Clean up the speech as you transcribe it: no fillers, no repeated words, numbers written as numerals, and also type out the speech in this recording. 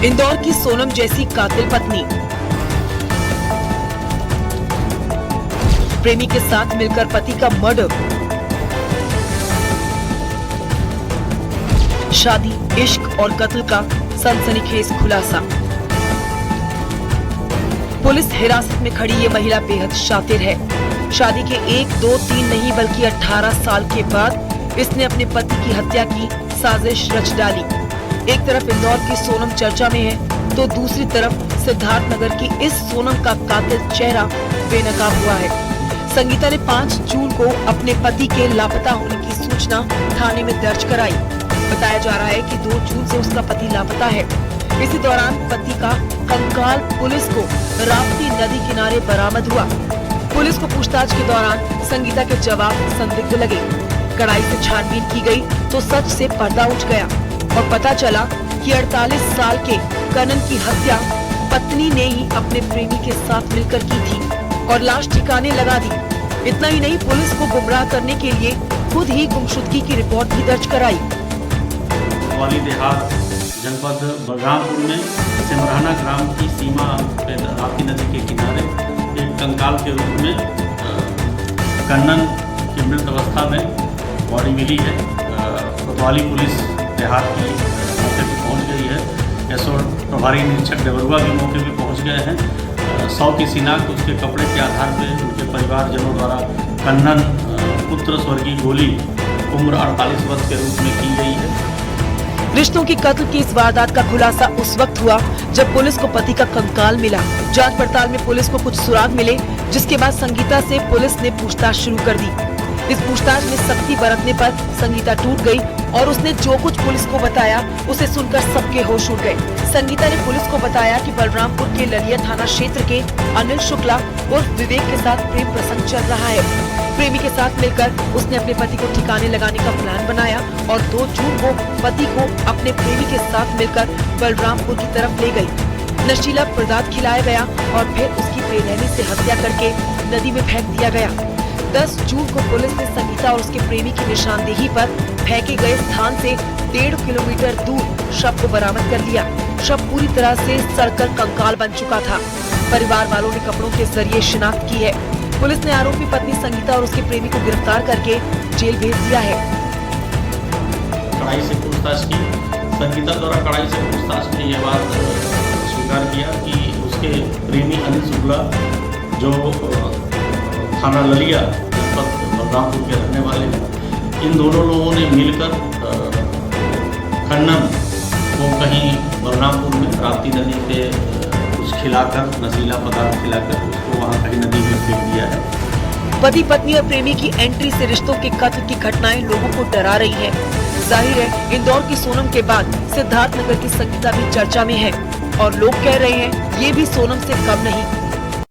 इंदौर की सोनम जैसी कातिल पत्नी, प्रेमी के साथ मिलकर पति का मर्डर। शादी, इश्क और कत्ल का सनसनीखेज खुलासा। पुलिस हिरासत में खड़ी ये महिला बेहद शातिर है। शादी के 1, 2, 3 नहीं बल्कि 18 साल के बाद इसने अपने पति की हत्या की साजिश रच डाली। एक तरफ इंदौर की सोनम चर्चा में है तो दूसरी तरफ सिद्धार्थनगर की इस सोनम का कातिल चेहरा बेनकाब हुआ है। संगीता ने 5 जून को अपने पति के लापता होने की सूचना थाने में दर्ज कराई। बताया जा रहा है कि 2 जून से उसका पति लापता है। इसी दौरान पति का कंकाल पुलिस को राप्ती नदी किनारे बरामद हुआ। पुलिस को पूछताछ के दौरान संगीता के जवाब संदिग्ध लगे। कड़ाई से छानबीन की गई तो सच से पर्दा उठ गया और पता चला कि 48 साल के कनन की हत्या पत्नी ने ही अपने प्रेमी के साथ मिलकर की थी और लाश ठिकाने लगा दी। इतना ही नहीं, पुलिस को गुमराह करने के लिए खुद ही गुमशुदगी की रिपोर्ट भी दर्ज कराई। कोतवाली देहात जनपद बलरामपुर में सिमराना ग्राम की सीमा पे राप्ती नदी के किनारे एक कंकाल के रूप में कन्नन की मृत अवस्था में बॉडी मिली है। कोतवाली पुलिस देहात की मौके पर पहुंच गई है। एसओ प्रभारी निरीक्षक डबरुआ भी मौके पर पहुंच गए हैं। 100 की शिनाख्त उसके कपड़े के आधार पर उनके परिवारजनों द्वारा कन्नन पुत्र स्वर्गीय गोली उम्र 48 वर्ष के रूप में की गई है। रिश्तों की कत्ल की इस वारदात का खुलासा उस वक्त हुआ जब पुलिस को पति का कंकाल मिला। जांच पड़ताल में पुलिस को कुछ सुराग मिले, जिसके बाद संगीता से पुलिस ने पूछताछ शुरू कर दी। इस पूछताछ में सख्ती बरतने पर संगीता टूट गई और उसने जो कुछ पुलिस को बताया उसे सुनकर सबके होश उड़ गए। संगीता ने पुलिस को बताया कि बलरामपुर के ललिया थाना क्षेत्र के अनिल शुक्ला उर्फ विवेक के साथ प्रेम प्रसंग चल रहा है। प्रेमी के साथ मिलकर उसने अपने पति को ठिकाने लगाने का प्लान बनाया और 2 जून को पति को अपने प्रेमी के साथ मिलकर बलरामपुर की तरफ ले गई। नशीला पदार्थ खिलाया गया और फिर उसकी बेरहमी से हत्या करके नदी में फेंक दिया गया। 10 जून को पुलिस ने संगीता और उसके प्रेमी की निशानदेही पर फेंके गए स्थान से 1.5 किलोमीटर दूर शव को बरामद कर लिया। शव पूरी तरह से सड़कर कंकाल बन चुका था। परिवार वालों ने कपड़ों के जरिए शिनाख्त की है। पुलिस ने आरोपी पत्नी संगीता और उसके प्रेमी को गिरफ्तार करके जेल भेज दिया है। कड़ाई से पूछताछ की। संगीता द्वारा कड़ाई से पूछताछ में यह बात स्वीकार किया कि उसके प्रेमी अनिल शुक्ला जो थाना ललिया जनपद बलरामपुर के रहने वाले हैं, इन दोनों लोगों ने मिलकर कन्नन को कहीं बलरामपुर में राप्ती नदी पे कुछ खिलाकर, नशीला पदार्थ खिलाकर उसको वहाँ कहीं नदी में फेंक दिया है। पति पत्नी और प्रेमी की एंट्री से रिश्तों के कत्ल की घटनाएं लोगों को डरा रही हैं। जाहिर है इंदौर की सोनम के बाद सिद्धार्थनगर की संगीता भी चर्चा में है और लोग कह रहे हैं ये भी सोनम से कम नहीं।